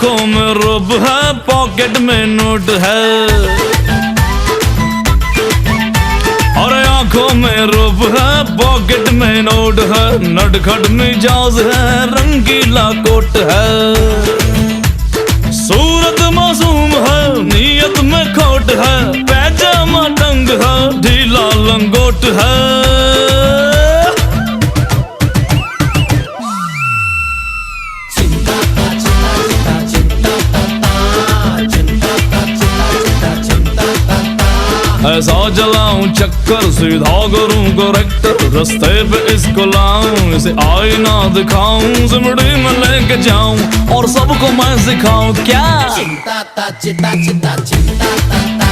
आंखों में रूप है, पॉकेट में नोट है। अरे आंखों में रूप है, पॉकेट में नोट है, नटखट मिजाज है, रंगीला कोट है। सूरत मासूम है, नीयत में खोट है, पैजामा टंग है, ढीला लंगोट है। ऐसा जलाऊं चक्कर, सीधा करूं करेक्टर, रास्ते पे इसको लाऊं, इसे आईना दिखाऊं, सिमड़ी में लेके जाऊं और सबको मैं सिखाऊं क्या। चिंता ता चिता चिता चिंता ता